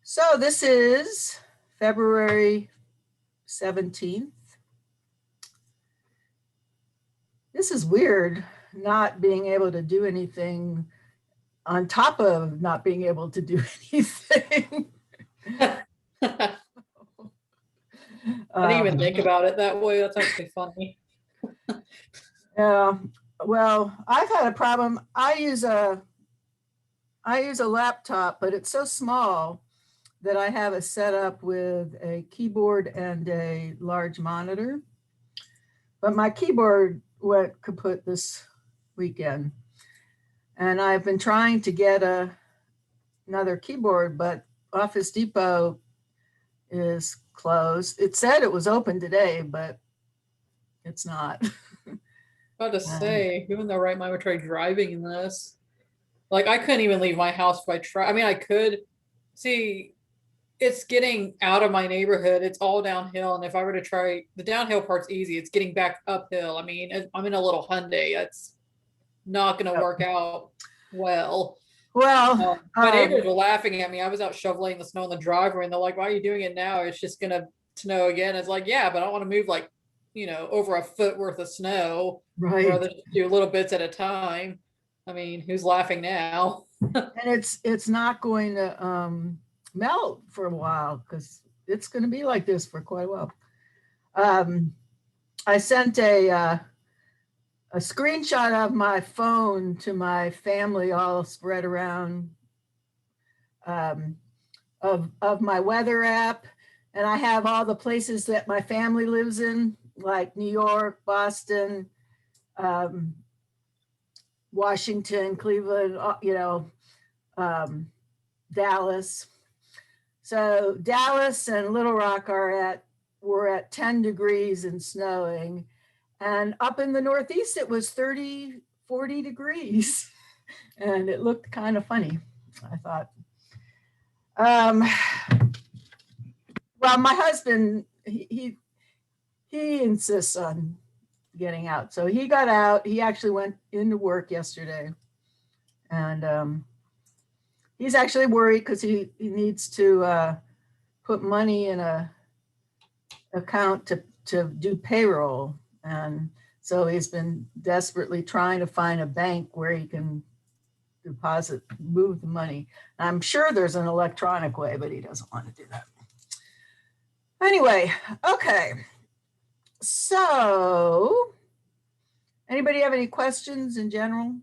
So this is February 17th. This is weird, not being able to do anything on top of not being able to do anything. I didn't even think about it that way. That's actually funny. Yeah, well, I've had a problem. I use a laptop, but it's so small that I have it set up with a keyboard and a large monitor. But my keyboard went kaput this weekend. And I've been trying to get another keyboard, but Office Depot is closed. It said it was open today, but it's not. About to say, who in their right mind would try driving in this? Like, I couldn't even leave my house if I tried. I mean, I could. See, it's getting out of my neighborhood. It's all downhill. And if I were to try, the downhill part's easy. It's getting back uphill. I mean, I'm in a little Hyundai. That's not going to work out well. Well, My neighbors were laughing at me. I was out shoveling the snow in the driveway, and they're like, "Why are you doing it now? It's just going to snow again." It's like, yeah, but I don't want to move like, over a foot worth of snow. right. Rather just do little bits at a time. I mean, who's laughing now? And it's not going to melt for a while because it's going to be like this for quite a while. I sent a screenshot of my phone to my family, all spread around, of my weather app, and I have all the places that my family lives in, like New York, Boston, Washington, Cleveland, Dallas. So Dallas and Little Rock were at 10 degrees and snowing. And up in the Northeast, it was 30, 40 degrees. And it looked kind of funny, I thought. Well, my husband, he insists on getting out. So he got out. He actually went into work yesterday. And he's actually worried because he needs to put money in a account to do payroll. And so he's been desperately trying to find a bank where he can move the money. I'm sure there's an electronic way, but he doesn't want to do that. Anyway, okay. So, anybody have any questions in general?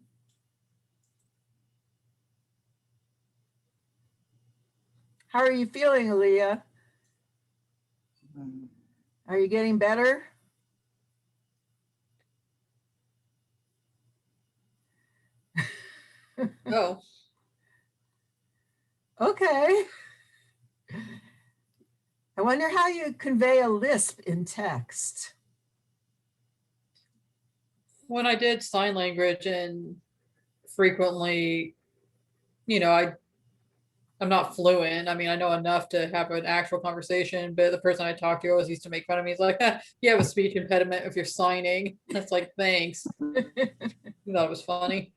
How are you feeling, Aaliyah? Are you getting better? Oh. Okay. I wonder how you convey a lisp in text. When I did sign language and frequently, I'm not fluent. I mean, I know enough to have an actual conversation, but the person I talked to always used to make fun of me. He's like, you have a speech impediment if you're signing. That's like, thanks. You thought it was funny.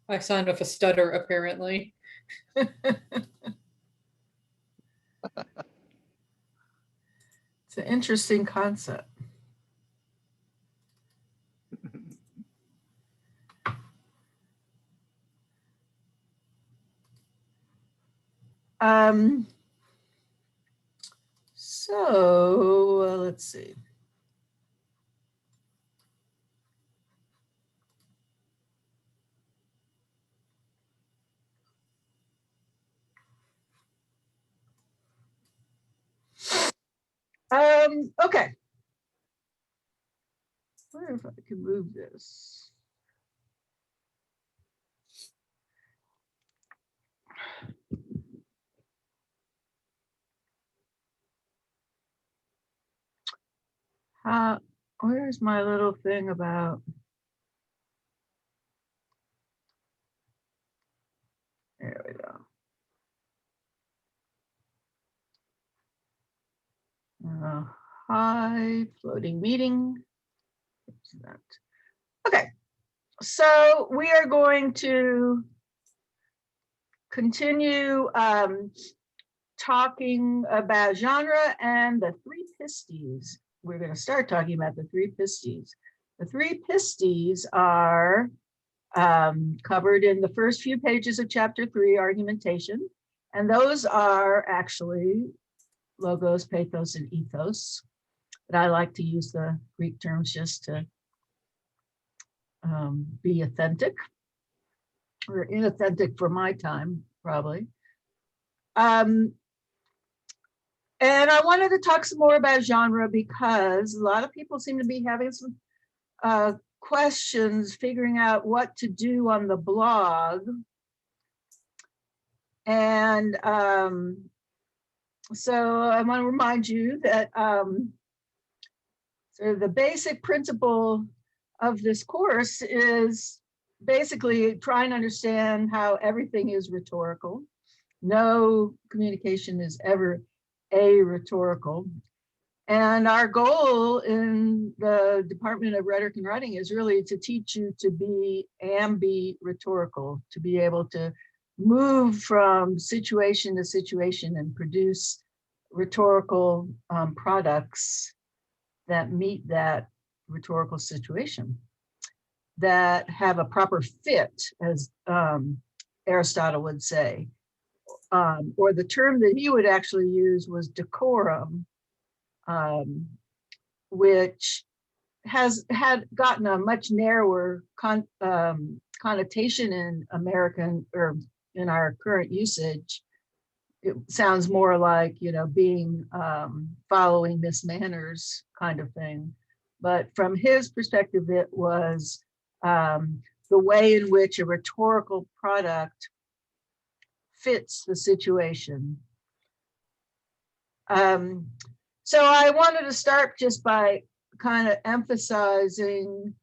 I signed with a stutter, apparently. It's an interesting concept. So let's see. Okay. I wonder if I can move this. Where's my little thing about? There we go. Hi, floating meeting. Okay, so we are going to continue talking about genre and the three pistes. We're going to start talking about the three pistes. The three pistes are covered in the first few pages of chapter 3, argumentation. And those are actually logos, pathos, and ethos. But I like to use the Greek terms just to be authentic, or inauthentic for my time, probably. And I wanted to talk some more about genre because a lot of people seem to be having some questions figuring out what to do on the blog. And so I want to remind you that sort of the basic principle of this course is basically trying to understand how everything is rhetorical. No communication is ever arhetorical. And our goal in the Department of Rhetoric and Writing is really to teach you to be ambi-rhetorical, to be able to move from situation to situation and produce rhetorical products that meet that rhetorical situation, that have a proper fit, as Aristotle would say. Or the term that he would actually use was decorum, which had gotten a much narrower connotation in American, or in our current usage. It sounds more like, you know, being following Miss Manners kind of thing. But from his perspective, it was the way in which a rhetorical product fits the situation. So I wanted to start just by kind of emphasizing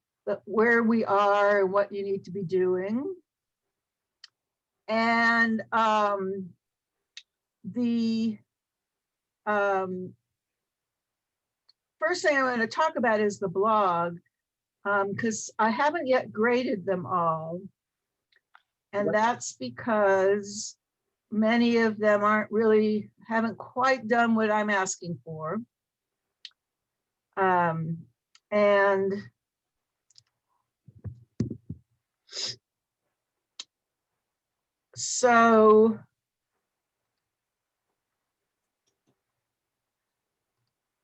where we are and what you need to be doing. And the first thing I want to talk about is the blog, because I haven't yet graded them all. And that's because many of them haven't quite done what I'm asking for. And so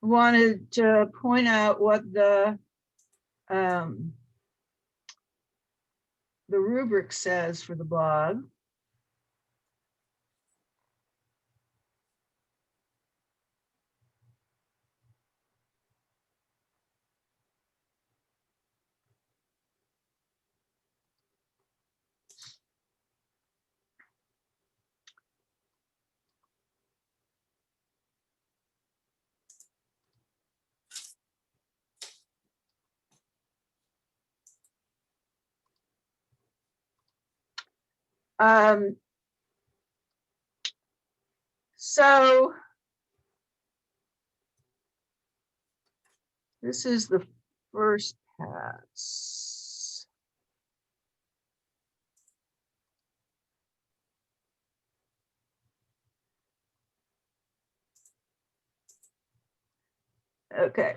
wanted to point out what the rubric says for the blog. So this is the first pass. Okay.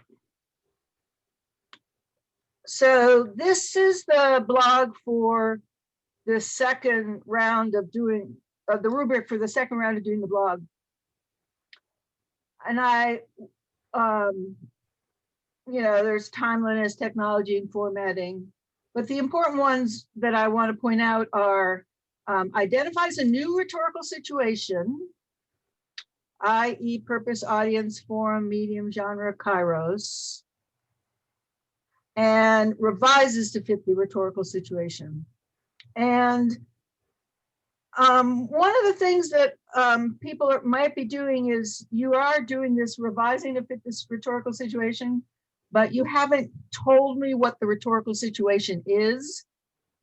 So this is the blog for the second round of doing the rubric for the second round of doing the blog. And I, you know, there's timeliness, technology, and formatting. But the important ones that I want to point out are identifies a new rhetorical situation, i.e. purpose, audience, forum, medium, genre, kairos, and revises to fit the rhetorical situation. And one of the things that people might be doing is you are doing this revising to fit this rhetorical situation, but you haven't told me what the rhetorical situation is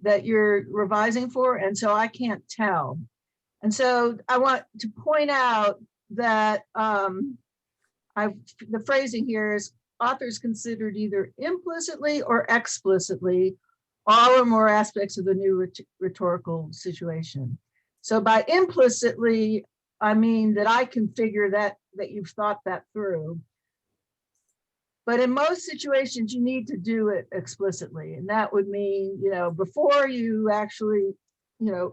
that you're revising for, and so I can't tell. And so I want to point out that the phrasing here is authors considered either implicitly or explicitly all or more aspects of the new rhetorical situation. So by implicitly, I mean that I can figure that you've thought that through. But in most situations, you need to do it explicitly. And that would mean, before you actually,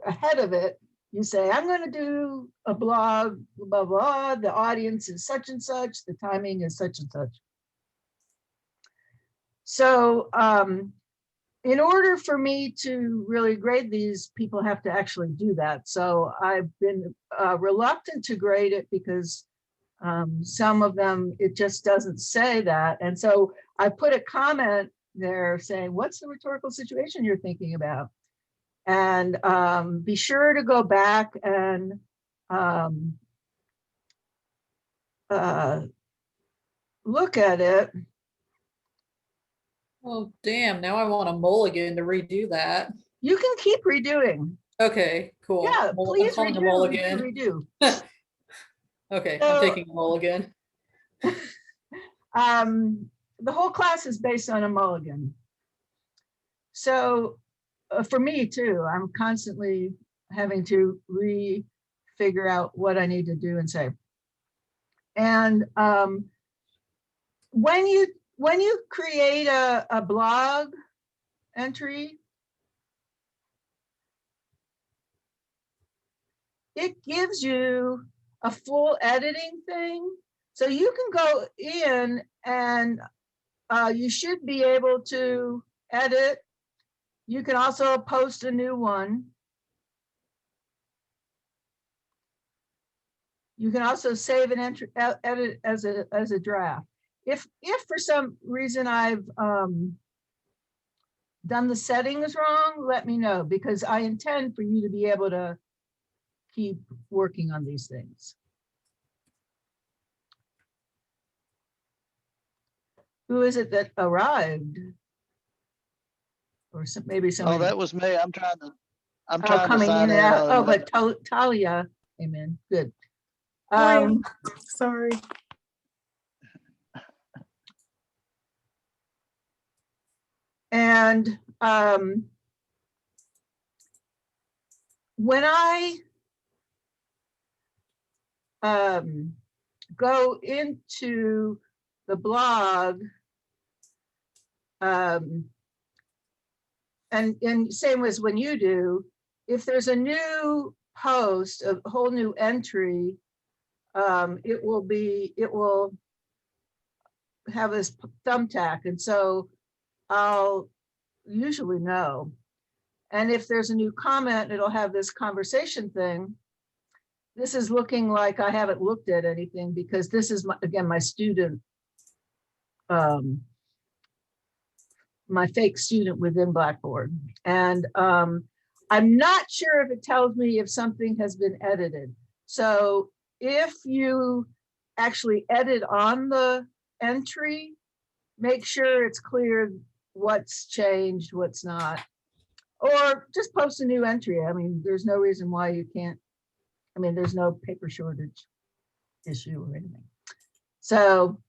ahead of it, you say, I'm going to do a blog, blah, blah, the audience is such and such, the timing is such and such. So in order for me to really grade these, people have to actually do that. So I've been reluctant to grade it because some of them, it just doesn't say that. And so I put a comment there saying, what's the rhetorical situation you're thinking about? And be sure to go back and look at it. Oh, damn. Now I want a mulligan to redo that. You can keep redoing. Okay, cool. Yeah, I'm please calling a redo, mulligan. redo. Okay, So, I'm taking a mulligan. The whole class is based on a mulligan. So for me too, I'm constantly having to figure out what I need to do and say. And when you create a blog entry, it gives you a full editing thing. So you can go in and you should be able to edit. You can also post a new one. You can also save an entry, edit as a draft. If for some reason I've done the settings wrong, let me know, because I intend for you to be able to keep working on these things. Who is it that arrived? Or maybe somebody. Oh, that was me. I'm trying to coming sign in and out. on Oh, but Talia came in. Good. Sorry. And when I go into the blog, and same as when you do, if there's a new post, a whole new entry, it will have this thumbtack, and so I'll usually know. And if there's a new comment, it'll have this conversation thing. This is looking like I haven't looked at anything because this is again my student, my fake student within Blackboard. And I'm not sure if it tells me if something has been edited. So if you actually edit on the entry, make sure it's clear what's changed, what's not, or just post a new entry. I mean, there's no reason why you can't. I mean, there's no paper shortage issue or anything. So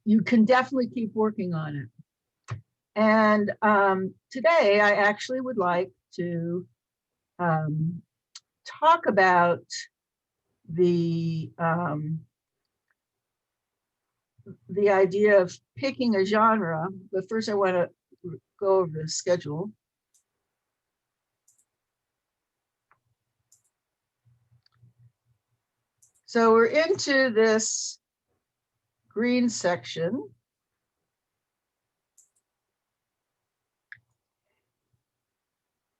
you can definitely keep working on it. And today I actually would like to talk about the idea of picking a genre, but first I want to go over the schedule. So we're into this green section.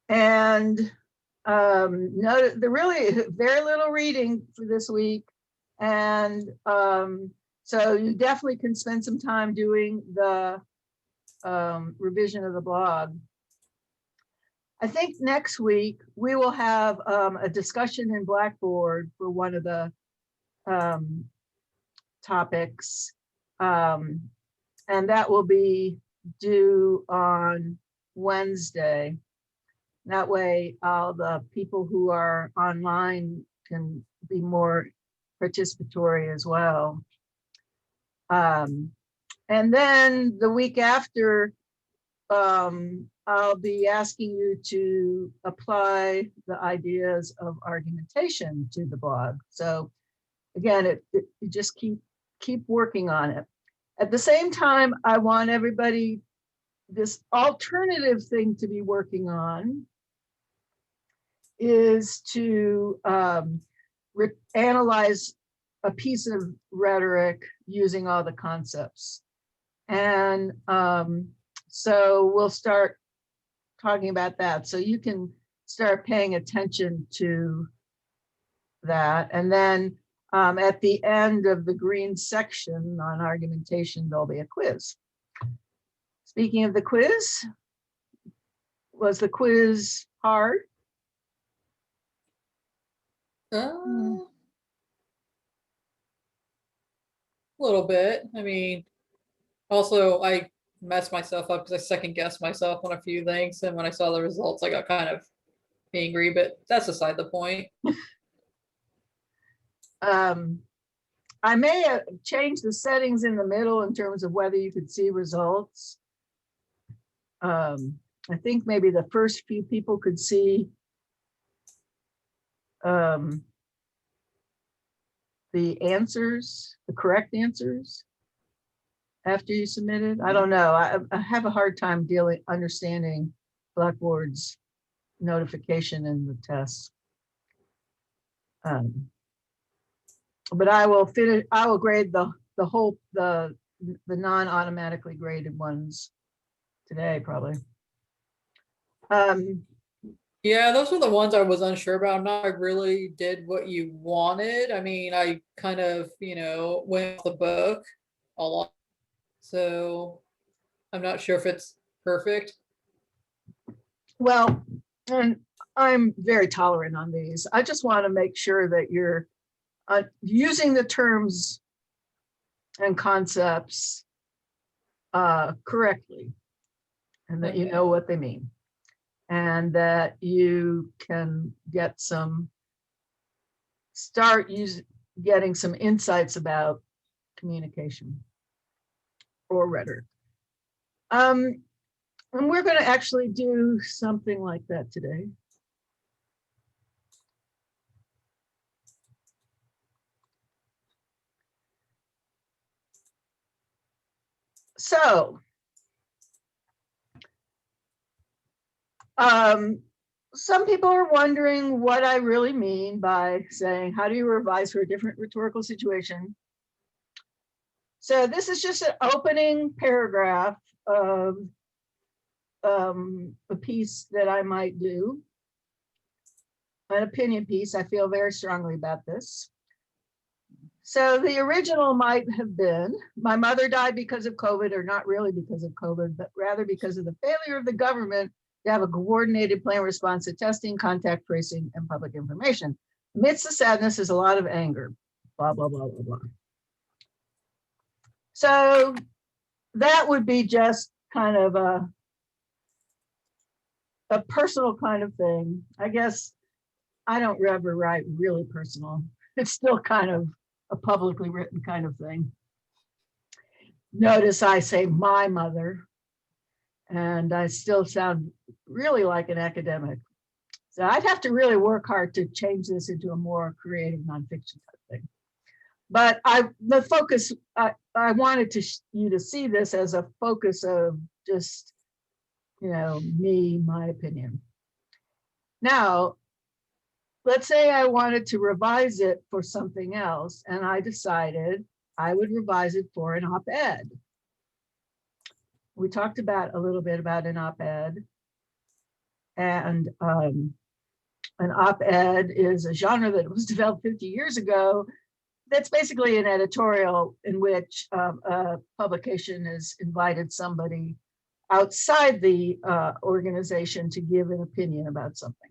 And no, there really very little reading for this week. And so you definitely can spend some time doing the revision of the blog. I think next week we will have a discussion in Blackboard for one of the topics. And that will be due on Wednesday. That way, all the people who are online can be more participatory as well. And then the week after, I'll be asking you to apply the ideas of argumentation to the blog. So again, you just keep working on it. At the same time, I want everybody, this alternative thing to be working on is to analyze a piece of rhetoric using all the concepts. And so we'll start talking about that. So you can start paying attention to that. And then at the end of the green section on argumentation, there'll be a quiz. Speaking of the quiz, was the quiz hard? A little bit. I mean, also I messed myself up because I second guessed myself on a few things, and when I saw the results, I got kind of angry. But that's aside the point. I may have changed the settings in the middle in terms of whether you could see results. I think maybe the first few people could see the answers, the correct answers after you submitted. I don't know. I have a hard time understanding Blackboard's notification in the tests. But I will finish. I will grade the non-automatically graded ones today, probably. Yeah, those were the ones I was unsure about. I'm not really did what you wanted. I mean, I kind of, went off the book a lot. So I'm not sure if it's perfect. Well, and I'm very tolerant on these. I just want to make sure that you're using the terms and concepts correctly, and that you know what they mean, and that you can get getting some insights about communication or rhetoric. And we're going to actually do something like that today. So, some people are wondering what I really mean by saying, how do you revise for a different rhetorical situation? So this is just an opening paragraph of a piece that I might do, an opinion piece. I feel very strongly about this. So the original might have been, my mother died because of COVID, or not really because of COVID, but rather because of the failure of the government to have a coordinated plan response to testing, contact tracing, and public information. Amidst the sadness is a lot of anger, blah, blah, blah, blah, blah. So that would be just kind of a personal kind of thing. I guess I don't ever write really personal. It's still kind of a publicly written kind of thing. Notice I say my mother, and I still sound really like an academic. So I'd have to really work hard to change this into a more creative nonfiction type thing. But the focus, I wanted you to see this as a focus of just, me, my opinion. Now, let's say I wanted to revise it for something else, and I decided I would revise it for an op-ed. We talked a little bit about an op-ed, and an op-ed is a genre that was developed 50 years ago. That's basically an editorial in which a publication has invited somebody outside the organization to give an opinion about something.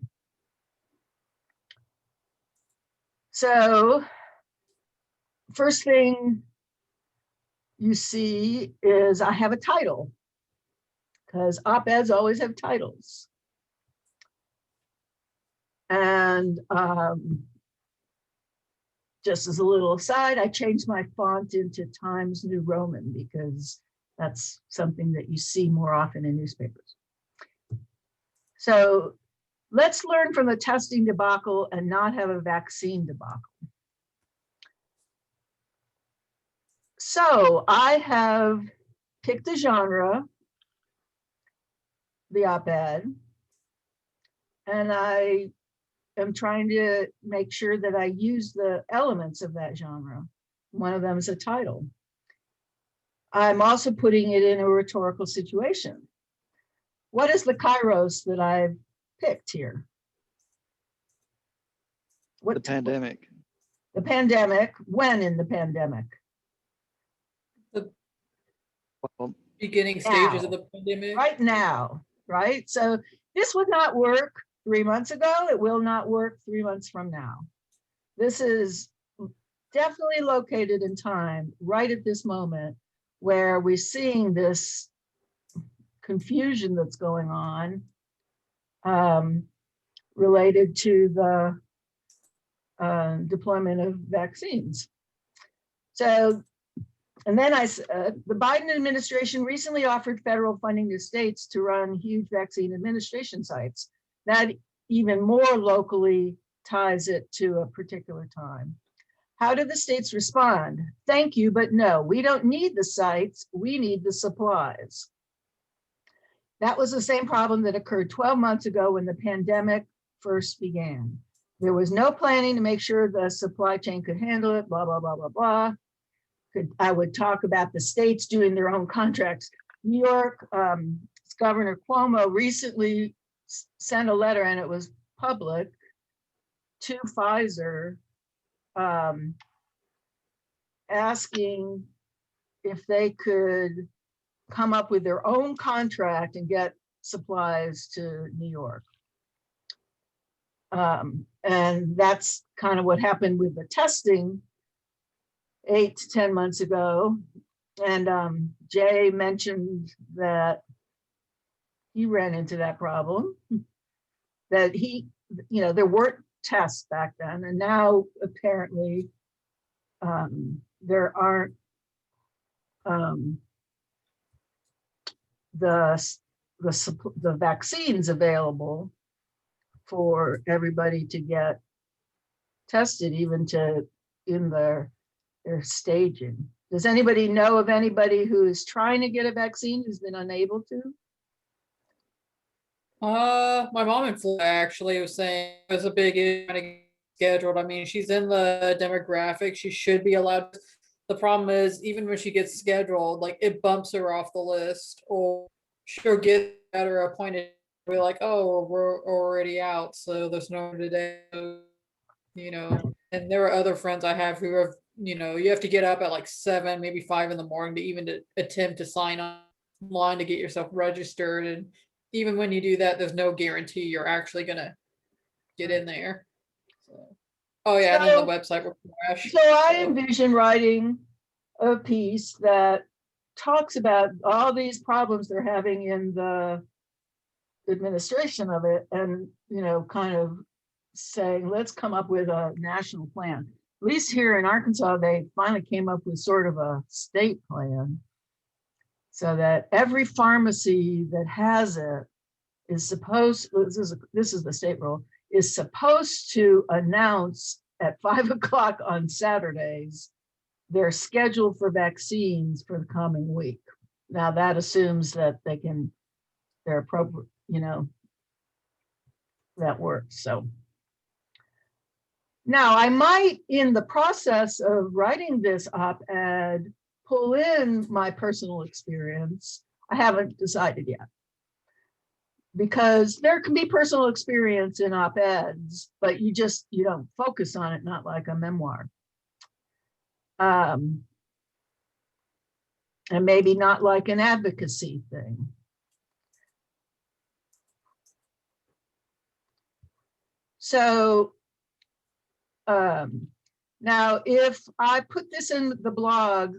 So first thing you see is I have a title, because op-eds always have titles. And just as a little aside, I changed my font into Times New Roman because That's something that you see more often in newspapers. So let's learn from the testing debacle and not have a vaccine debacle. So I have picked a genre, the op-ed, and I am trying to make sure that I use the elements of that genre. One of them is a title. I'm also putting it in a rhetorical situation. What is the kairos that I've picked here? The pandemic. The pandemic. When in the pandemic? Well, Beginning stages Now. of the pandemic. Right now, right? So this would not work 3 months ago. It will not work 3 months from now. This is definitely located in time, right at this moment, where we're seeing this confusion that's going on related to the deployment of vaccines. So, and then the Biden administration recently offered federal funding to states to run huge vaccine administration sites. That even more locally ties it to a particular time. How did the states respond? Thank you, but no, we don't need the sites, we need the supplies. That was the same problem that occurred 12 months ago when the pandemic first began. There was no planning to make sure the supply chain could handle it, blah, blah, blah, blah, blah. I would talk about the states doing their own contracts. New York, Governor Cuomo recently sent a letter, and it was public, to Pfizer, asking if they could come up with their own contract and get supplies to New York. And that's kind of what happened with the testing 8 to 10 months ago. And Jay mentioned that he ran into that problem, that there weren't tests back then, and now apparently there aren't the vaccines available for everybody to get tested, even in their staging. Does anybody know of anybody who's trying to get a vaccine who's been unable to? My mom in Florida actually was saying it was a big issue trying to get scheduled. I mean, she's in the demographic. She should be allowed. The problem is, even when she gets scheduled, like it bumps her off the list, or she'll get at her appointed. We're like, oh, we're already out, so there's no today. And there are other friends I have who have, you have to get up at like 7, maybe 5 in the morning to even attempt to sign online to get yourself registered. And even when you do that, there's no guarantee you're actually gonna get in there. So, oh yeah, and then the website will crash. So I envision writing a piece that talks about all these problems they're having in the administration of it, and kind of saying, let's come up with a national plan. At least here in Arkansas, they finally came up with sort of a state plan, so that every pharmacy that has it is supposed, this is the state rule, is supposed to announce at 5 o'clock on Saturdays their schedule for vaccines for the coming week. Now that assumes that they're appropriate, that works. So now I might, in the process of writing this op-ed, pull in my personal experience. I haven't decided yet, because there can be personal experience in op-eds, but you don't focus on it, not like a memoir. And maybe not like an advocacy thing. So now if I put this in the blog,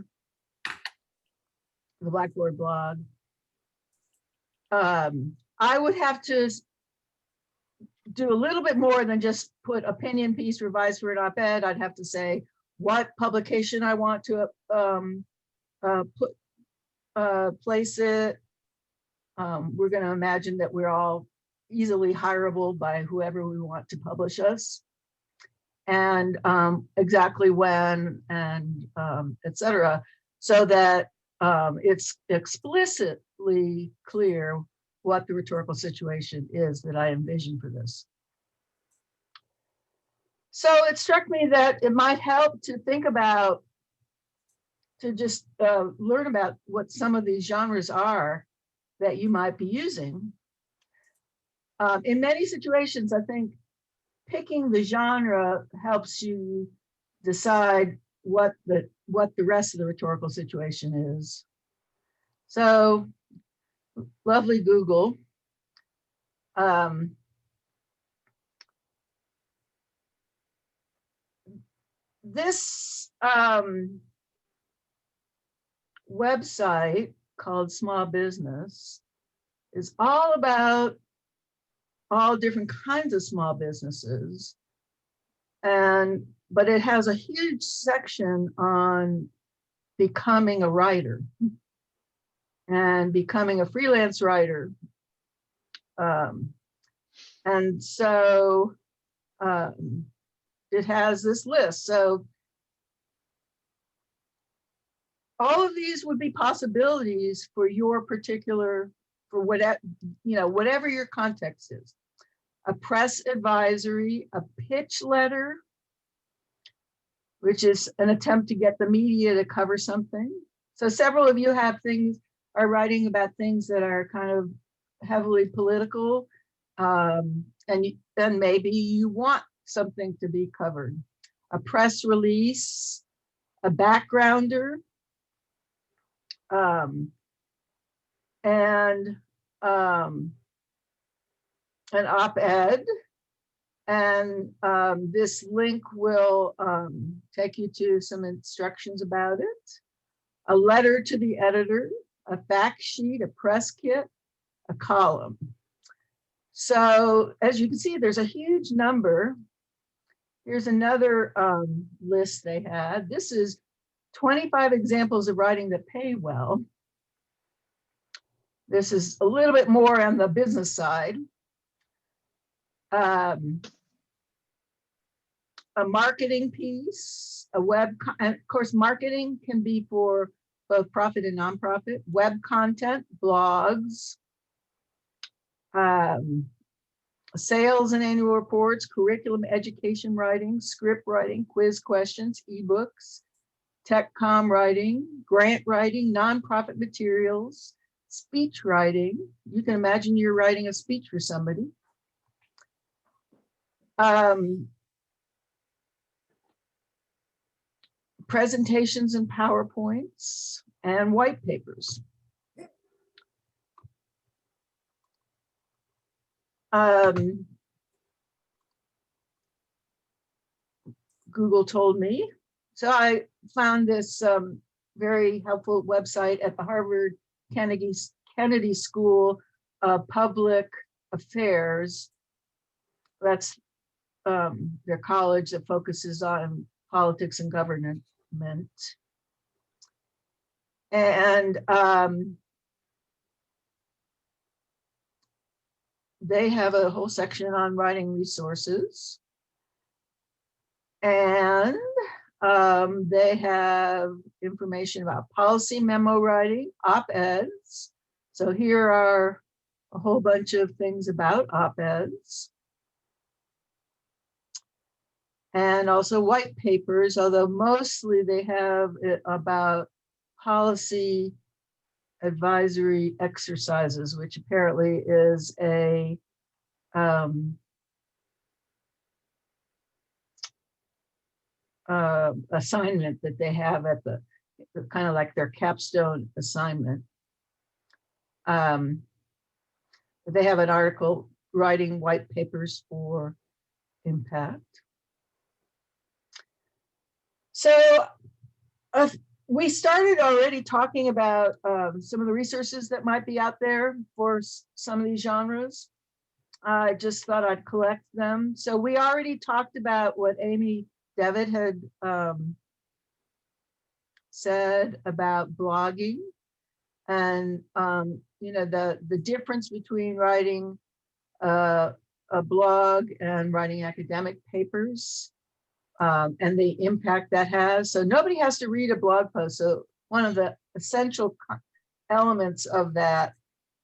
the Blackboard blog, I would have to do a little bit more than just put opinion piece revised for an op-ed. I'd have to say what publication I want to place it. We're going to imagine that we're all easily hireable by whoever we want to publish us, and exactly when, and etc., so that it's explicitly clear what the rhetorical situation is that I envision for this. So it struck me that it might help to think about, to just learn about what some of these genres are that you might be using. In many situations, I think picking the genre helps you decide what the rest of the rhetorical situation is. So, lovely Google. This website called Small Business is all about all different kinds of small businesses, but it has a huge section on becoming a writer and becoming a freelance writer. And so it has this list. So all of these would be possibilities for your particular, for whatever, whatever your context is. A press advisory, a pitch letter, which is an attempt to get the media to cover something. So several of you are writing about things that are kind of heavily political, and then maybe you want something to be covered. A press release, a backgrounder, and an op-ed, and this link will take you to some instructions about it. A letter to the editor, a fact sheet, a press kit, a column. So as you can see, there's a huge number. Here's another list they had. This is 25 examples of writing that pay well. This is a little bit more on the business side. A marketing piece, and of course, marketing can be for both profit and nonprofit, web content, blogs, sales and annual reports, curriculum education writing, script writing, quiz questions, ebooks, tech comm writing, grant writing, nonprofit materials, speech writing. You can imagine you're writing a speech for somebody. Presentations and PowerPoints, and white papers. Google told me. So I found this very helpful website at the Harvard Kennedy School of Public Affairs. That's their college that focuses on politics and government. And they have a whole section on writing resources. And they have information about policy memo writing, op-eds. So here are a whole bunch of things about op-eds. And also white papers, although mostly they have it about policy advisory exercises, which apparently is a assignment that they have at the kind of like their capstone assignment. They have an article writing white papers for impact. So we started already talking about some of the resources that might be out there for some of these genres. I just thought I'd collect them. So we already talked about what Amy Devitt had said about blogging. And, you know, the difference between writing a blog and writing academic papers, and the impact that has. So nobody has to read a blog post. So one of the essential elements of that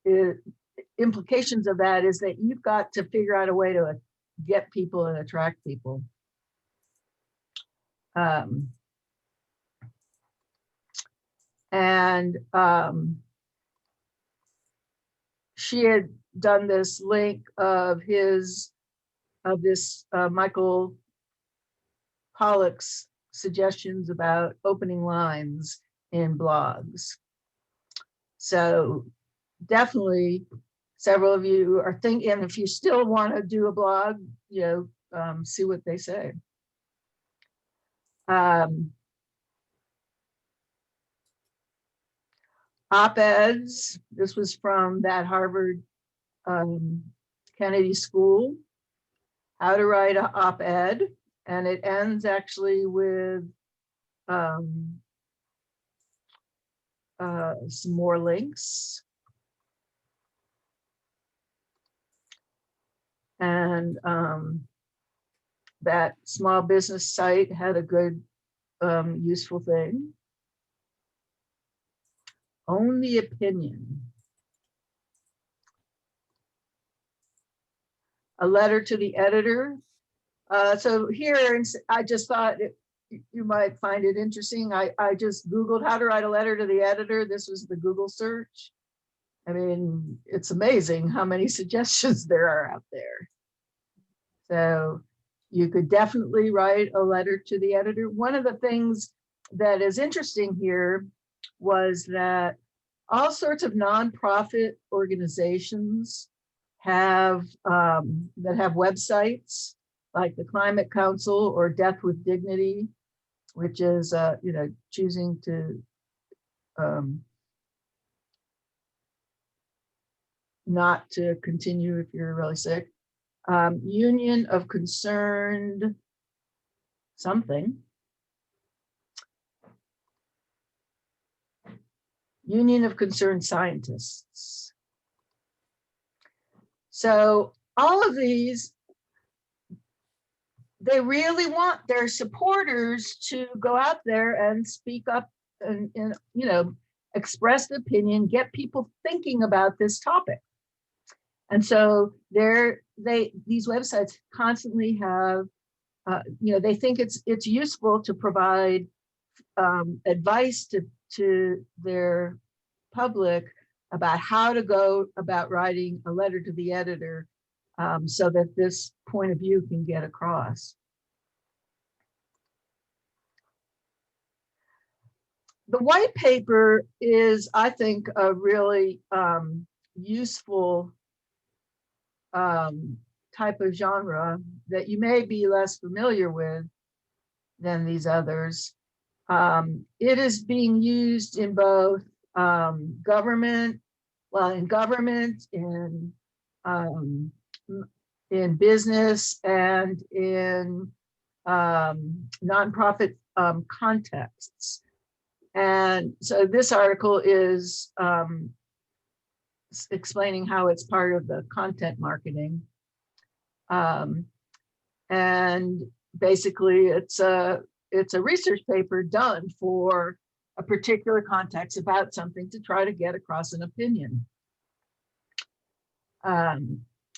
is, implications of that is that you've got to figure out a way to get people and attract people. She had done this link of this Michael Pollock's suggestions about opening lines in blogs. So definitely several of you are thinking, and if you still want to do a blog, you know, see what they say. Op-eds, this was from that Harvard Kennedy School, how to write an op-ed, and it ends actually with some more links. And that small business site had a good, useful thing. Own the opinion. A letter to the editor. So here, I just thought you might find it interesting. I just Googled how to write a letter to the editor. This was the Google search. I mean, it's amazing how many suggestions there are out there. So you could definitely write a letter to the editor. One of the things that is interesting here was that all sorts of nonprofit organizations have that have websites, like the Climate Council or Death with Dignity, which is you know, choosing to not to continue if you're really sick. Union of Concerned something. Union of Concerned Scientists. So all of these, they really want their supporters to go out there and speak up and you know, express the opinion, get people thinking about this topic. And so these websites constantly have, you know, they think it's useful to provide advice to their public about how to go about writing a letter to the editor, so that this point of view can get across. The white paper is, I think, a really useful type of genre that you may be less familiar with than these others. It is being used in both government, in business, and in nonprofit contexts. And so this article is explaining how it's part of the content marketing. And basically it's a research paper done for a particular context about something to try to get across an opinion. A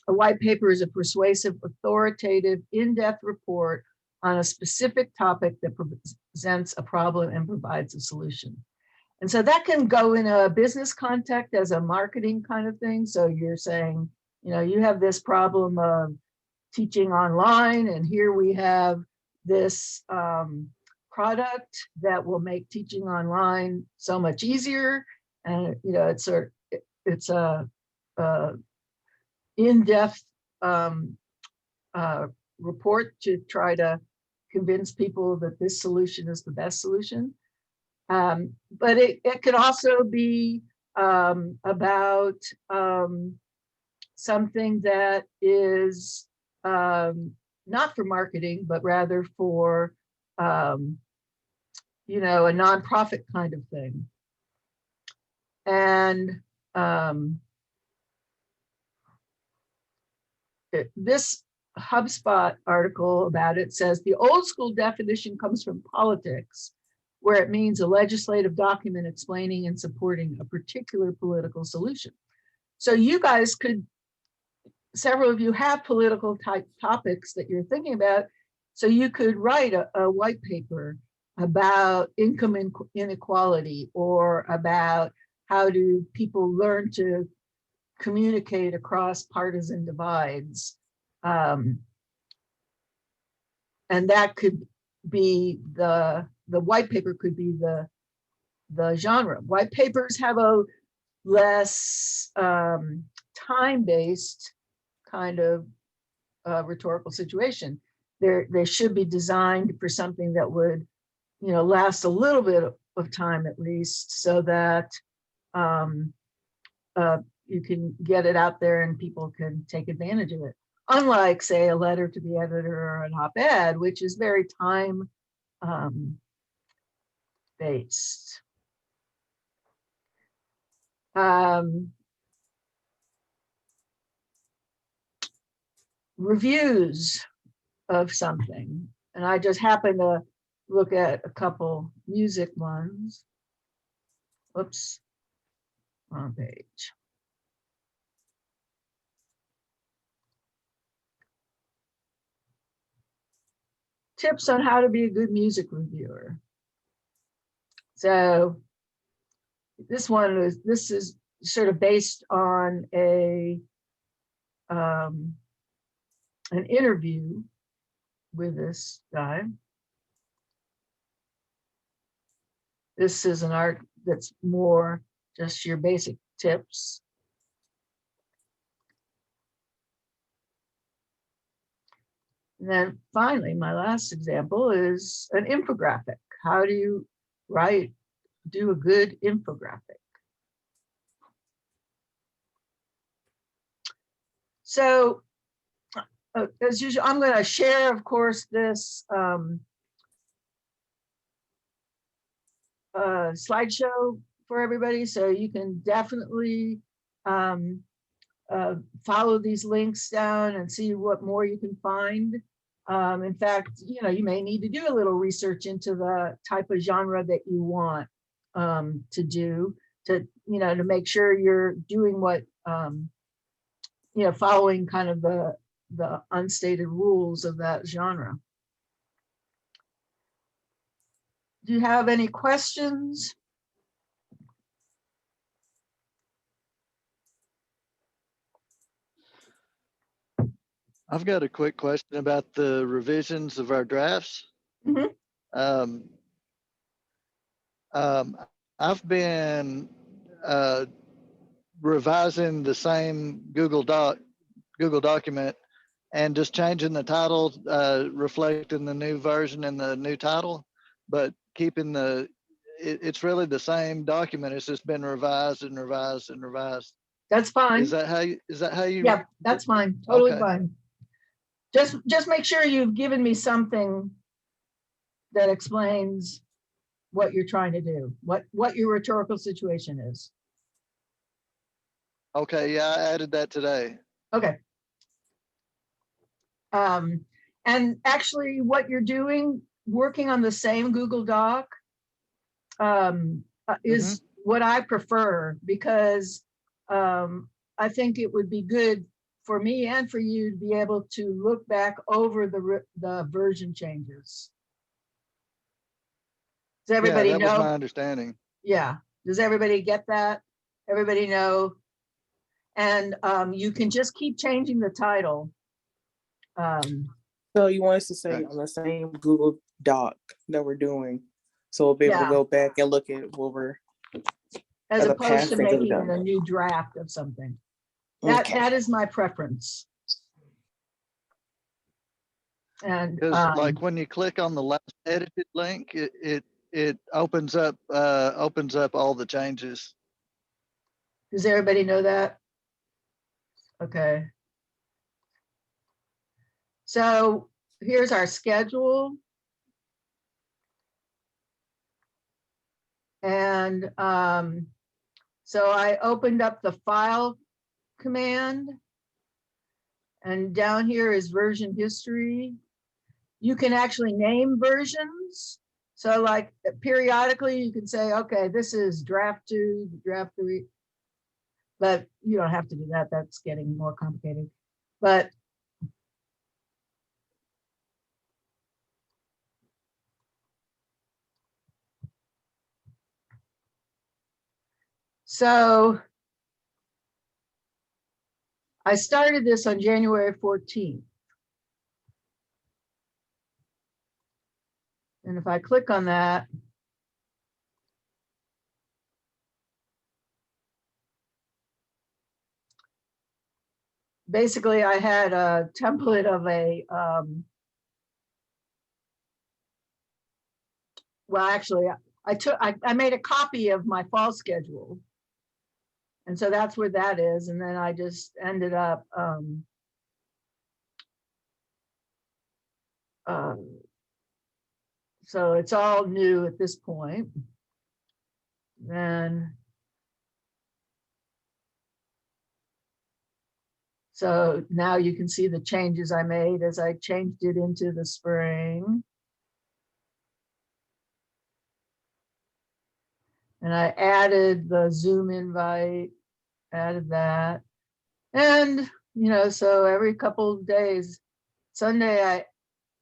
white paper is a persuasive, authoritative, in-depth report on a specific topic that presents a problem and provides a solution. And so that can go in a business context as a marketing kind of thing. So you're saying, you know, you have this problem of teaching online, and here we have this product that will make teaching online so much easier. And, you know, it's a in-depth report to try to convince people that this solution is the best solution. But it could also be about something that is not for marketing, but rather for, you know, a nonprofit kind of thing. And this HubSpot article about it says the old school definition comes from politics, where it means a legislative document explaining and supporting a particular political solution. So you guys could, several of you have political type topics that you're thinking about. So you could write a white paper about income inequality, or about how do people learn to communicate across partisan divides. And that could be the white paper could be the genre. White papers have a less time-based kind of rhetorical situation. They should be designed for something that would, last a little bit of time at least, so that you can get it out there and people can take advantage of it. Unlike, say, a letter to the editor or an op-ed, which is very time based. Reviews of something. And I just happened to look at a couple music ones. Whoops, wrong page. Tips on how to be a good music reviewer. So this is sort of based on an interview with this guy. This is an art that's more just your basic tips. And then finally, my last example is an infographic. How do you do a good infographic? So as usual, I'm going to share, of course, this slideshow for everybody. So you can definitely follow these links down and see what more you can find. In fact, you may need to do a little research into the type of genre that you want to do to make sure you're doing what, following kind of the unstated rules of that genre. Do you have any questions? I've got a quick question about the revisions of our drafts. Mm-hmm. I've been revising the same Google document and just changing the title, reflecting the new version and the new title, but keeping it's really the same document. It's just been revised and revised and revised. That's fine. Is that how you? Yeah, that's fine. Totally Okay. fine. Just make sure you've given me something that explains what you're trying to do, what your rhetorical situation is. Okay, yeah, I added that today. Okay. And actually what you're doing, working on the same Google Doc, is what I prefer, because I think it would be good for me and for you to be able to look back over the version changes. Does everybody know? That was my understanding. Yeah. Does everybody get that? Everybody know? And you can just keep changing the title. So you want us to say on the same Google Doc that we're doing, so we'll be able to go back and look at what we're, as opposed to making done. a new draft of something. That is my preference. And like when you click on the last edited link, it opens up all the changes. Does everybody know that? Okay. So here's our schedule. And So I opened up the file command, and down here is version history. You can actually name versions. So like periodically you can say, okay, this is draft 2, draft 3, but you don't have to do that. That's getting more complicated. But so I started this on January 14th. And if I click on that, basically I had a template of a, well, actually I made a copy of my fall schedule. And so that's where that is. And then I just ended up, so it's all new at this point. Then, so now you can see the changes I made as I changed it into the spring. And I added the Zoom invite, added that. And, you know, so every couple of days, Sunday,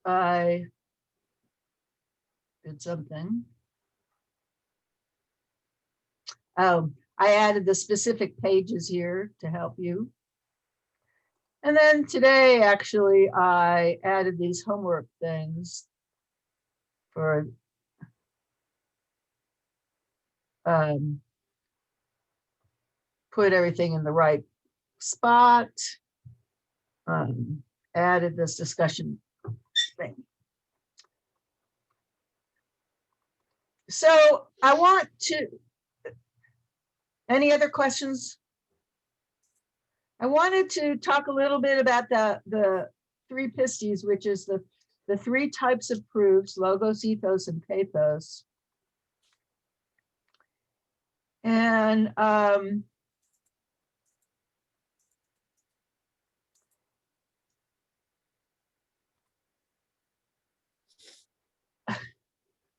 I did something. I added the specific pages here to help you. And then today, actually, I added these homework things for put everything in the right spot. Added this discussion thing. So I want to, any other questions? I wanted to talk a little bit about the three pistis, which is the three types of proofs, logos, ethos, and pathos. And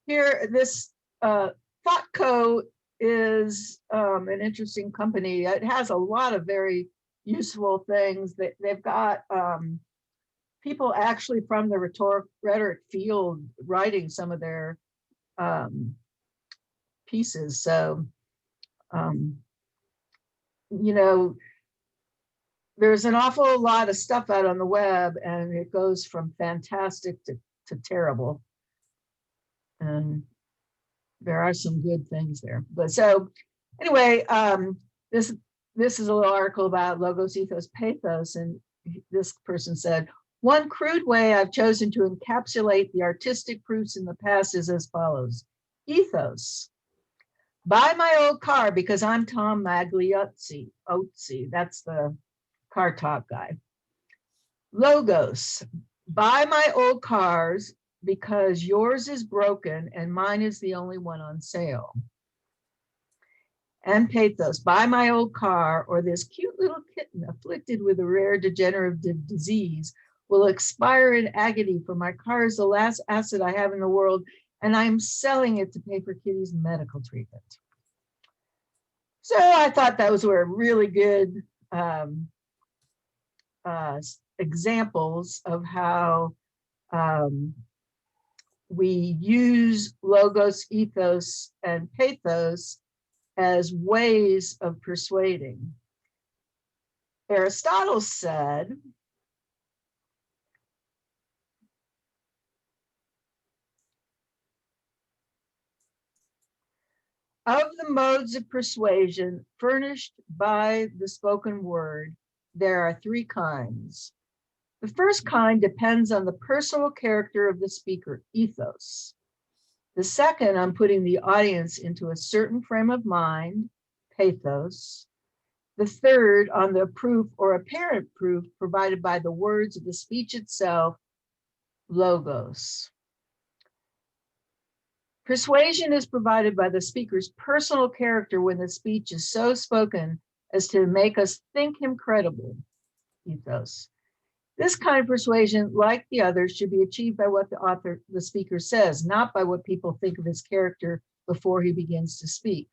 here, this ThoughtCo is an interesting company. It has a lot of very useful things. That they've got people actually from the rhetoric field writing some of their pieces. So, you know, there's an awful lot of stuff out on the web, and it goes from fantastic to terrible. And there are some good things there. But so anyway, this is a little article about logos, ethos, pathos. And this person said, one crude way I've chosen to encapsulate the artistic proofs in the past is as follows. Ethos. Buy my old car because I'm Tom Magliozzi. That's the car talk guy. Logos. Buy my old cars because yours is broken and mine is the only one on sale. And pathos. Buy my old car, or this cute little kitten afflicted with a rare degenerative disease will expire in agony, for my car is the last asset I have in the world, and I'm selling it to pay for Kitty's medical treatment. So I thought those were really good examples of how we use logos, ethos, and pathos as ways of persuading. Aristotle said, of the modes of persuasion furnished by the spoken word, there are three kinds. The first kind depends on the personal character of the speaker, ethos. The second on putting the audience into a certain frame of mind, pathos. The third on the proof or apparent proof provided by the words of the speech itself, logos. Persuasion is provided by the speaker's personal character when the speech is so spoken as to make us think him credible. Ethos. This kind of persuasion, like the others, should be achieved by what the speaker says, not by what people think of his character before he begins to speak.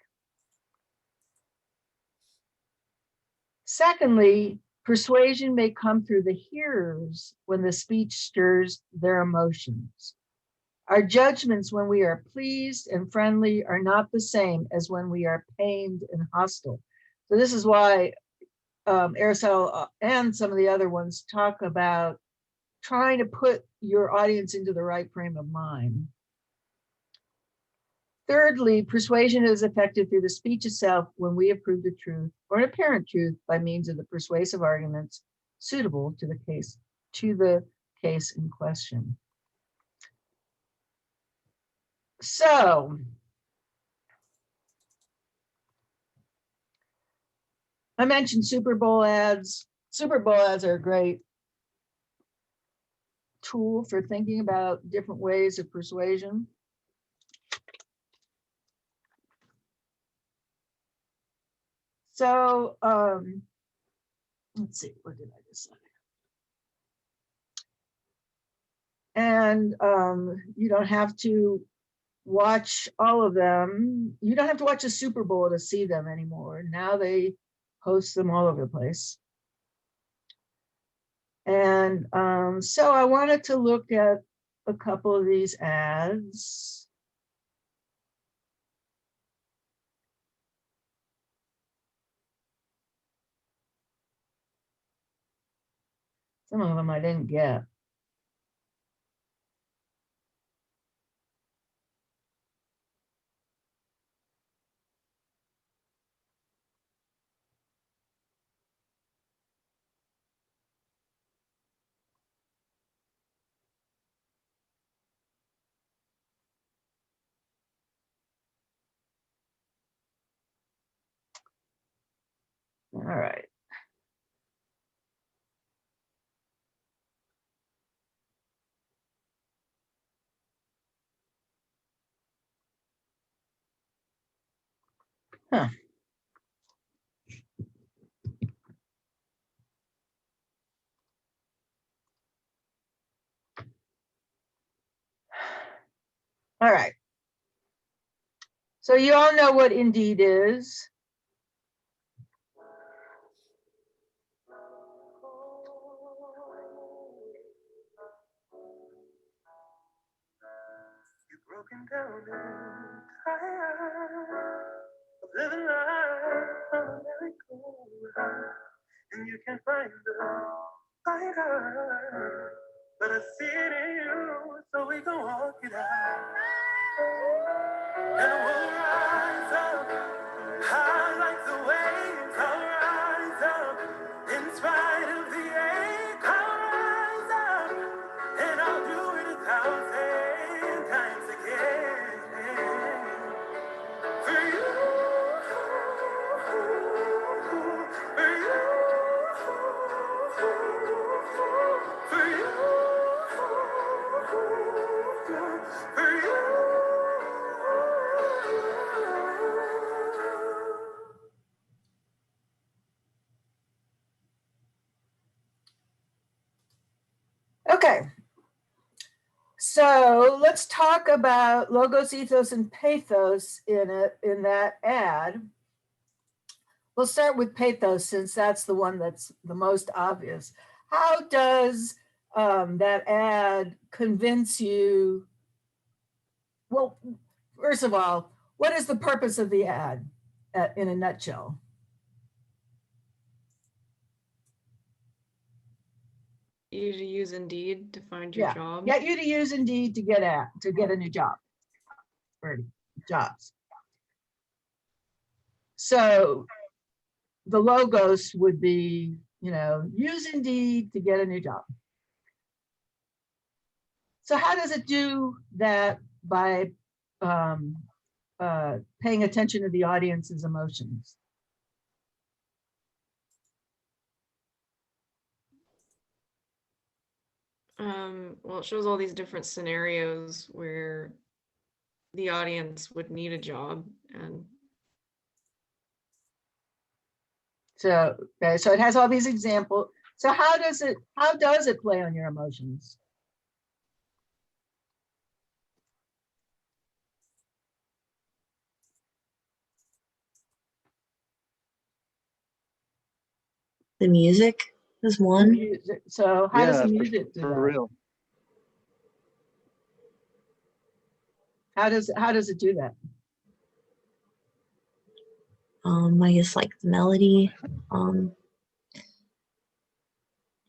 Secondly, persuasion may come through the hearers when the speech stirs their emotions. Our judgments when we are pleased and friendly are not the same as when we are pained and hostile. So this is why Aristotle and some of the other ones talk about trying to put your audience into the right frame of mind. Thirdly, persuasion is effective through the speech itself when we have proved the truth or an apparent truth by means of the persuasive arguments suitable to the case in question. So, I mentioned Super Bowl ads. Super Bowl ads are a great tool for thinking about different ways of persuasion. So, let's see, what did I decide? And you don't have to watch all of them. You don't have to watch a Super Bowl to see them anymore. Now they post them all over the place. And so I wanted to look at a couple of these ads. Some of them I didn't get. All right. Huh. All right. So you all know what Indeed is. You're broken down and tired of living life on a merry-go-round, and you can't find the fighter, but I see it in you, so we gon' walk it out. And we'll rise up, high like the waves, I'll rise up, in spite of the ache, I'll rise up, and I'll do it 1,000 times again. For you, for you, for you, for you. Okay, so let's talk about logos, ethos, and pathos in that ad. We'll start with pathos since that's the one that's the most obvious. How does that ad convince you? Well, first of all, what is the purpose of the ad in a nutshell? You to use Indeed to find your job. Get you to use Indeed to get a new job or jobs. So the logos would be, use Indeed to get a new job. So how does it do that by paying attention to the audience's emotions? Well, it shows all these different scenarios where the audience would need a job, and So, okay, so it has all these examples. So how does it play on your emotions? The music is one. So how does Yeah, the music do for that? real. How does it do that? I guess like the melody,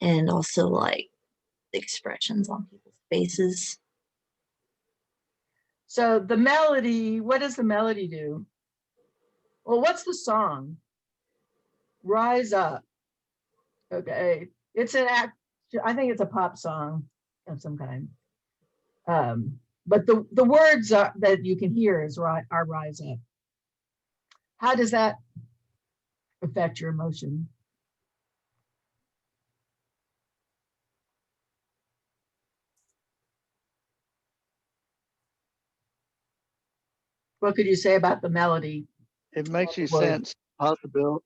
and also like the expressions on people's faces. So the melody, what does the melody do? Well, what's the song? Rise Up. Okay, it's an act. I think it's a pop song of some kind. But the words that you can hear are Rise Up. How does that affect your emotion? What could you say about the melody? It makes you Word. sense possibility.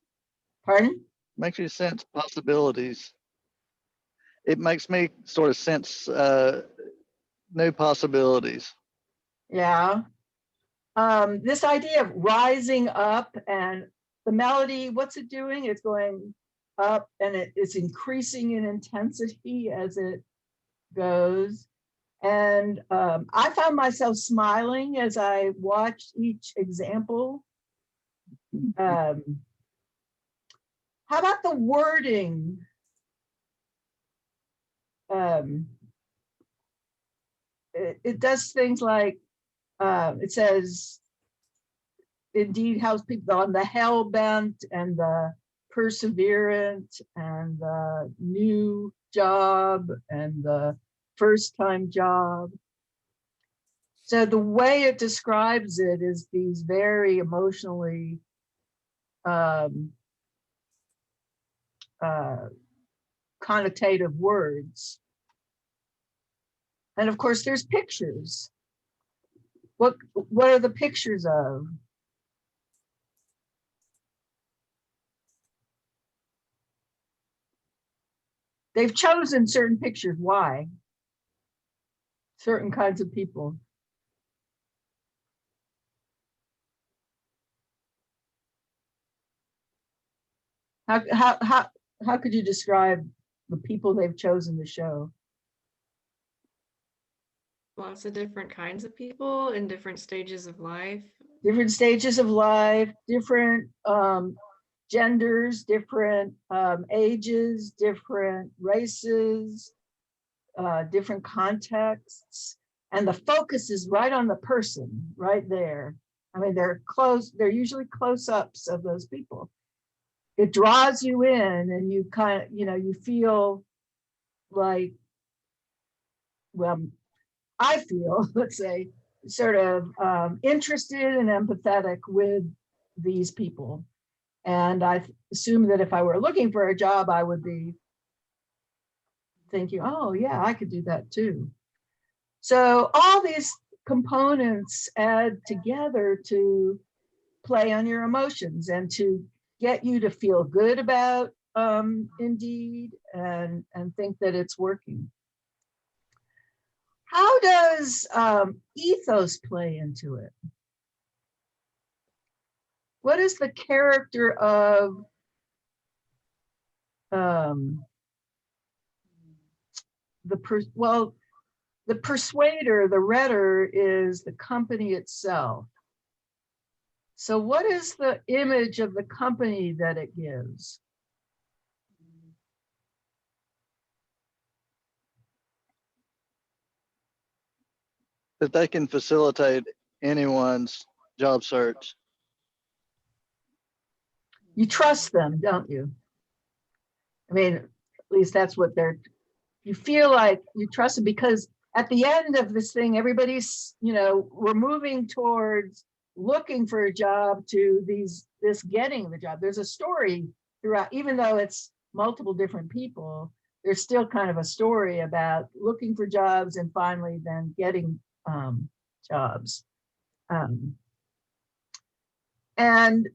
Pardon? Makes you sense possibilities. It makes me sort of sense new possibilities. Yeah. This idea of rising up, and the melody, what's it doing? It's going up, and it's increasing in intensity as it goes. And I found myself smiling as I watched each example. How about the wording? It does things like, it says, indeed, how's people on the hell bent and the perseverant and the new job and the first time job. So the way it describes it is these very emotionally connotative words. And of course, there's pictures. What are the pictures of? They've chosen certain pictures. Why? Certain kinds of people. How could you describe the people they've chosen to show? lots of different kinds of people in different stages of life. Different stages of life, different genders, different ages, different races, different contexts. And the focus is right on the person, right there. I mean, they're usually close-ups of those people. It draws you in, and you kind of, you feel like, well, I feel, let's say, sort of interested and empathetic with these people. And I assume that if I were looking for a job, I would be thinking, oh yeah, I could do that too. So all these components add together to play on your emotions and to get you to feel good about Indeed and think that it's working. How does ethos play into it? What is the character of the persuader, the Rhetor, is the company itself. So what is the image of the company that it gives? That they can facilitate anyone's job search. You trust them, don't you? I mean, at least that's what you feel like you trust them, because at the end of this thing, everybody's, we're moving towards looking for a job to this getting the job. There's a story throughout, even though it's multiple different people, there's still kind of a story about looking for jobs and finally then getting jobs. And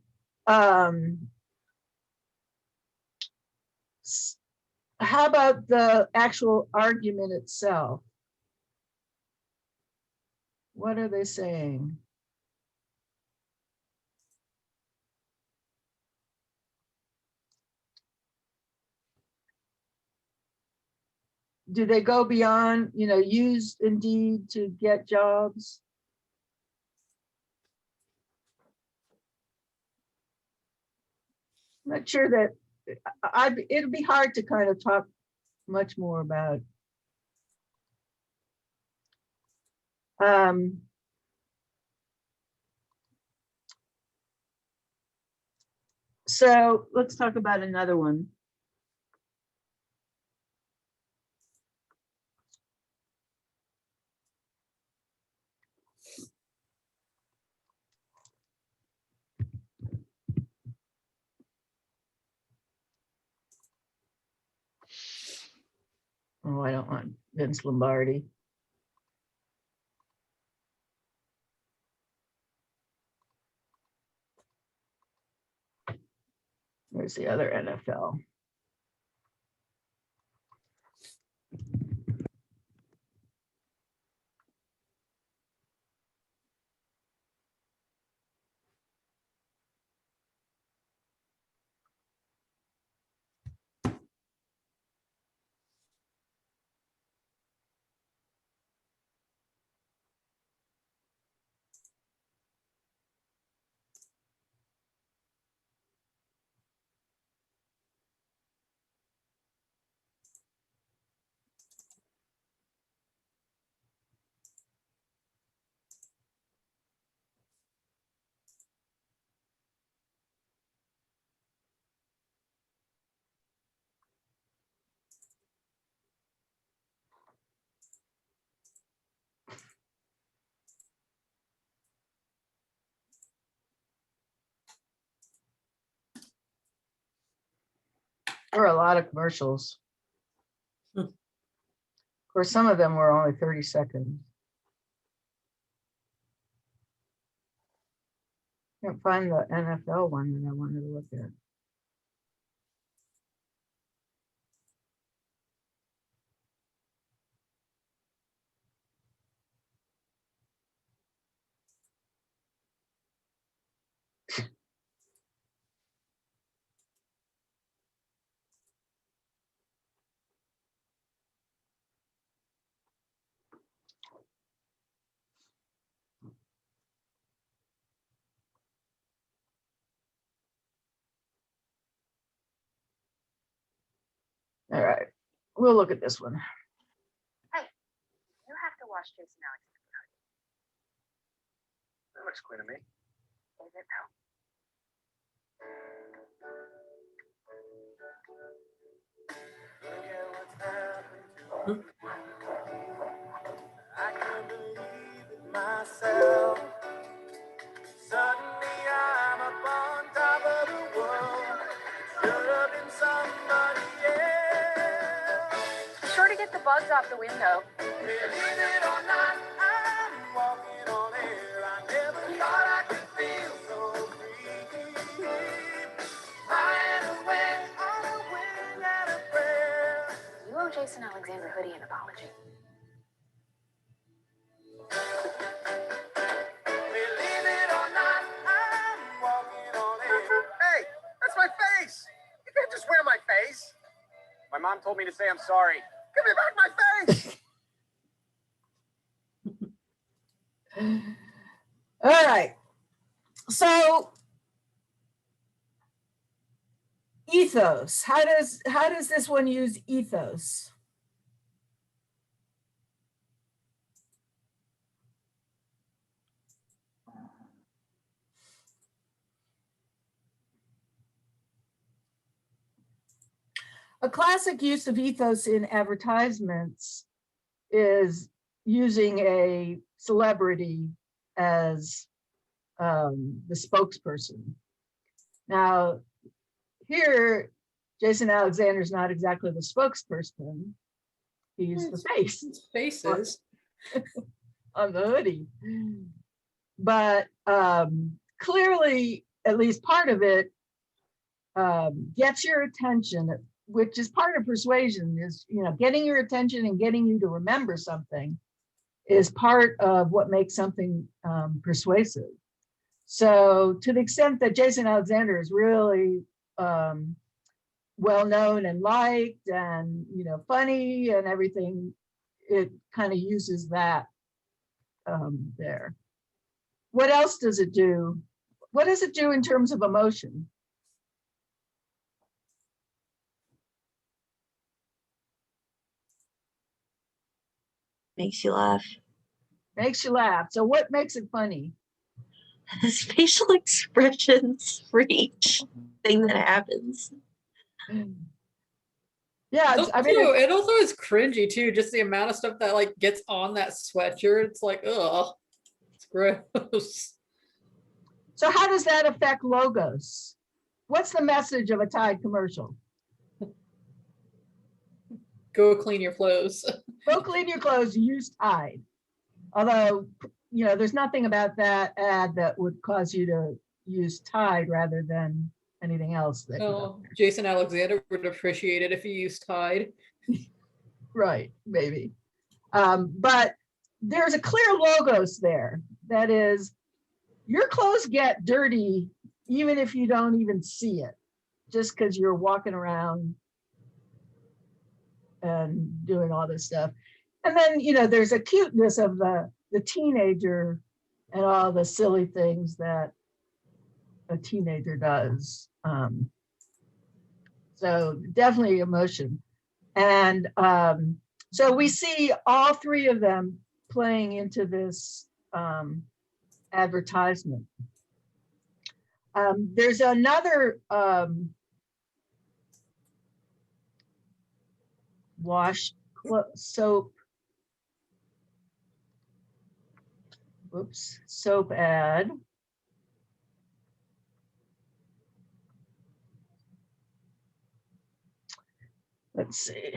how about the actual argument itself? What are they saying? Do they go beyond, use Indeed to get jobs? I'm not sure that it'll be hard to kind of talk much more about. So let's talk about another one. Oh, I don't want Vince Lombardi. Where's the other NFL? There were a lot of commercials. Of course, some of them were only 30 seconds. Can't find the NFL one that I wanted to look at. All right, we'll look at this one. Hey, you have to watch Jason Alexander. That looks clean to me. Is it now? I can't believe it myself. Suddenly I'm up on top of the world. Should have been somebody else. Be sure to get the bugs off the window. Believe it or not, I'm walking on air. I never thought I could feel so free. Flying away on a wing and a prayer. You owe Jason Alexander Hoodie an apology. Believe it or not, I'm walking on air. Hey, that's my face. You can't just wear my face. My mom told me to say I'm sorry. Give me back my face. All right. So ethos. How does this one use ethos? A classic use of ethos in advertisements is using a celebrity as the spokesperson. Now, here, Jason Alexander is not exactly the spokesperson. He's the face Faces. on the hoodie. but clearly, at least part of it gets your attention, which is part of persuasion, is, you know, getting your attention and getting you to remember something is part of what makes something persuasive. So to the extent that Jason Alexander is really well known and liked and, you know, funny and everything, it kind of uses that there. What else does it do? What does it do in terms of emotion? Makes you laugh. Makes you laugh. So what makes it funny? His facial expressions for each thing that happens. Yeah, Also, I mean, it also is cringy too, just the amount of stuff that like gets on that sweatshirt. It's like, ugh, it's gross. so how does that affect logos? What's the message of a Tide commercial? Go clean your clothes. Go clean your clothes, use Tide. Although, you know, there's nothing about that ad that would cause you to use Tide rather than anything else. That Oh, Jason Alexander would appreciate it if you used Tide. Right, maybe. But there's a clear logos there. That is, your clothes get dirty even if you don't even see it, just because you're walking around and doing all this stuff. And then, you know, there's a cuteness of the teenager and all the silly things that a teenager does. So definitely emotion. And so we see all three of them playing into this advertisement. There's another wash soap, soap ad. Let's see.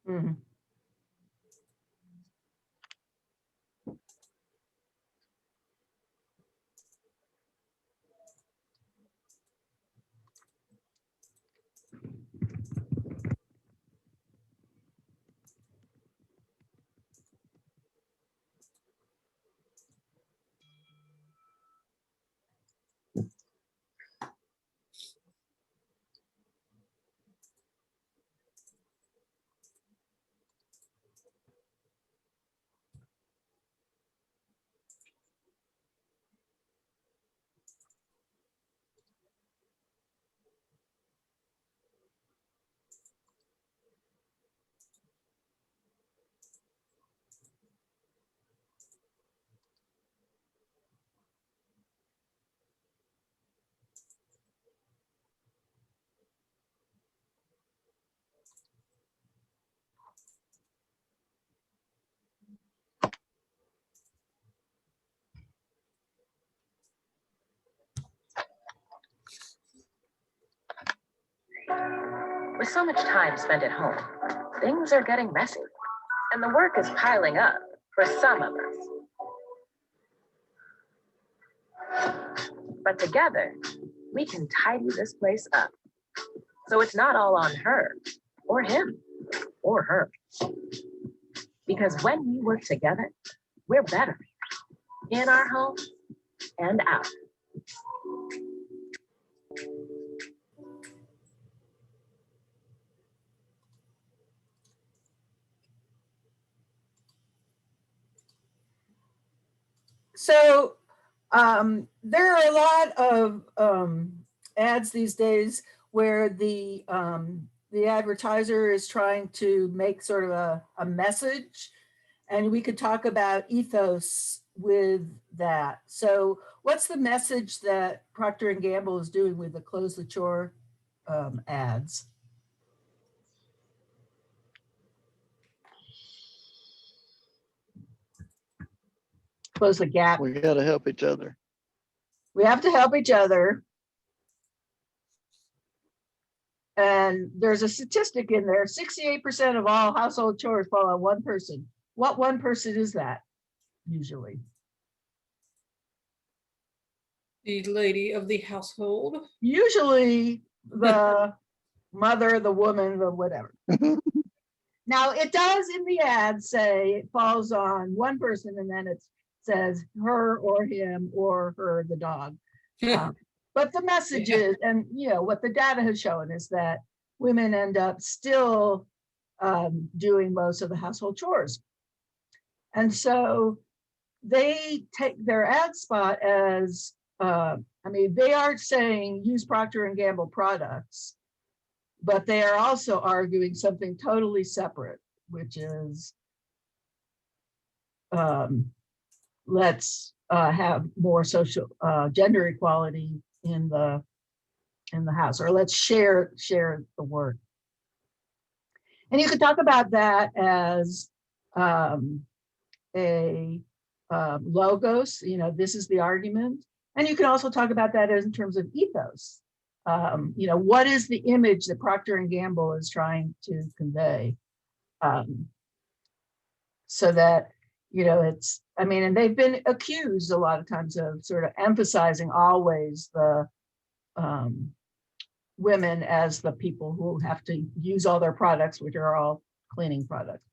Hmm. With so much time spent at home, things are getting messy, and the work is piling up for some of us. But together, we can tidy this place up, so it's not all on her, or him, or her. Because when we work together, we're better in our home and out. So there are a lot of ads these days where the advertiser is trying to make sort of a message, and we could talk about ethos with that. So what's the message that Procter and Gamble is doing with the Close the Chore ads? close the gap. We got to help each other. We have to help each other. And there's a statistic in there, 68% of all household chores fall on one person. What one person is that usually? The lady of the household. Usually the mother, the woman, the whatever. Now it does in the ad say it falls on one person, and then it says her or him or her, the dog. But the message is, and you know, what the data has shown is that women end up still doing most of the household chores. And so they take their ad spot as, I mean, they aren't saying use Procter & Gamble products, but they are also arguing something totally separate, which is let's have more social gender equality in the house, or let's share the work. And you could talk about that as a logos, you know, this is the argument. And you can also talk about that as in terms of ethos. You know, what is the image that Procter & Gamble is trying to convey? So that, you know, it's, I mean, and they've been accused a lot of times of sort of emphasizing always the women as the people who have to use all their products, which are all cleaning products.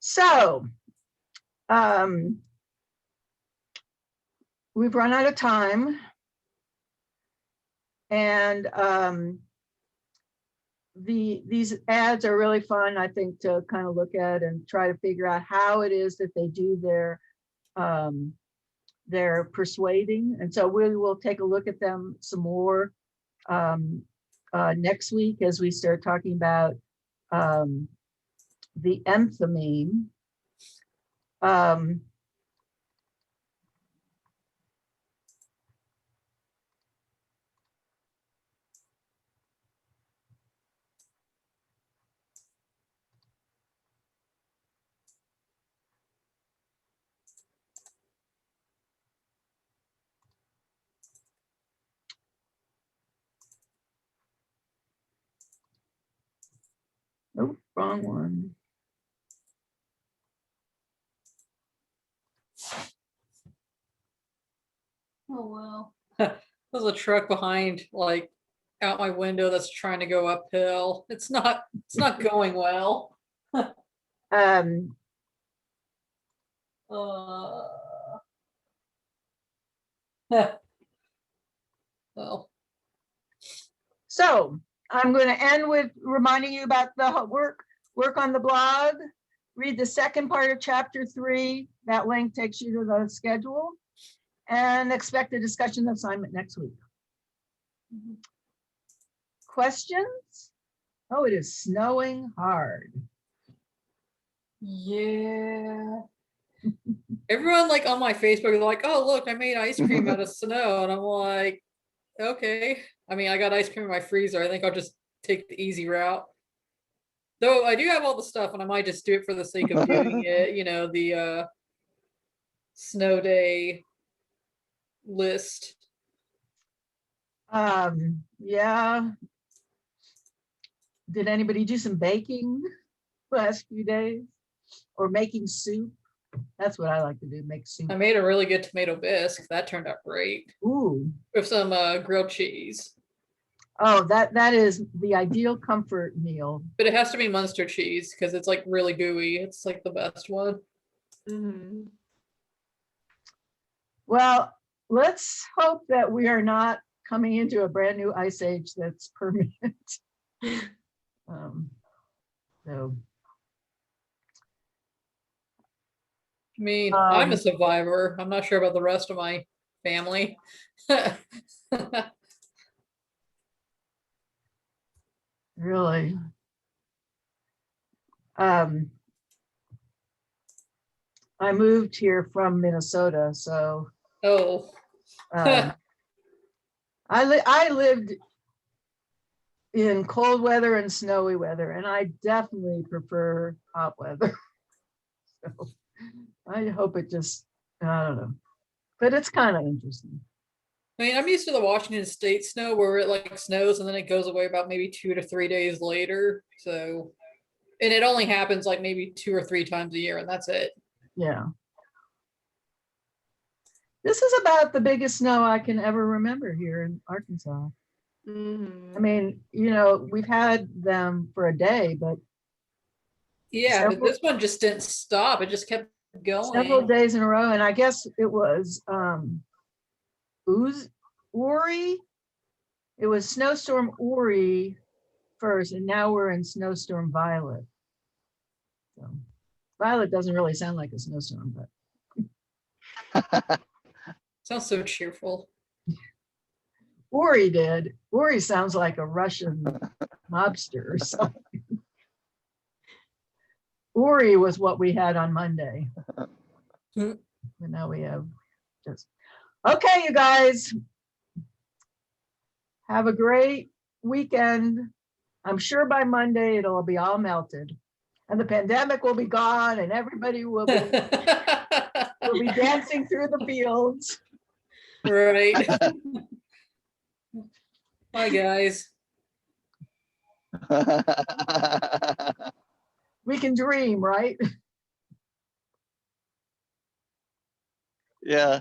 So, we've run out of time, and these ads are really fun, I think, to kind of look at and try to figure out how it is that they do their persuading. And so we will take a look at them some more next week as we start talking about the enthymeme. Oh, wrong one. Oh wow. There's a truck behind, like, out my window that's trying to go uphill. It's not going well. Well. So I'm going to end with reminding you about the work on the blog. Read the second part of chapter 3. That link takes you to the schedule, and expect a discussion assignment next week. Questions? Oh, it is snowing hard. Yeah. Everyone, like, on my Facebook is like, oh look, I made ice cream out of snow, and I'm like, okay. I mean, I got ice cream in my freezer. I think I'll just take the easy route. Though I do have all the stuff, and I might just do it for the sake of doing it, you know, the snow day list. Yeah. Did anybody do some baking last few days, or making soup? That's what I like to do, make soup. I made a really good tomato bisque. That turned out great. Ooh. With some grilled cheese. Oh, that is the ideal comfort meal. But it has to be Munster cheese because it's like really gooey. It's like the best one. Mm-hmm. Well, let's hope that we are not coming into a brand new ice age that's permanent. So. I mean, I'm a survivor. I'm not sure about the rest of my family. Really. I moved here from Minnesota, so Oh, um, I lived in cold weather and snowy weather, and I definitely prefer hot weather. So I hope it just, I don't know, but it's kind of interesting. I mean, I'm used to the Washington State snow where it like snows and then it goes away about maybe 2 to 3 days later. So, and it only happens like maybe 2 or 3 times a year, and that's it. Yeah. This is about the biggest snow I can ever remember here in Arkansas. Mhm. I mean, you know, we've had them for a day, but Yeah, but several, this one just didn't stop. It just kept several going. days in a row. And I guess it was Uri. It was snowstorm Uri first, and now we're in snowstorm Violet. So Violet doesn't really sound like a snowstorm, but Sounds so cheerful. Uri did. Uri sounds like a Russian mobster or something. Uri was what we had on Monday. Hmm. But now we have just, okay, you guys. Have a great weekend. I'm sure by Monday it'll be all melted and the pandemic will be gone and everybody will be dancing through the fields. Right. Bye, guys. We can dream, right? Yeah.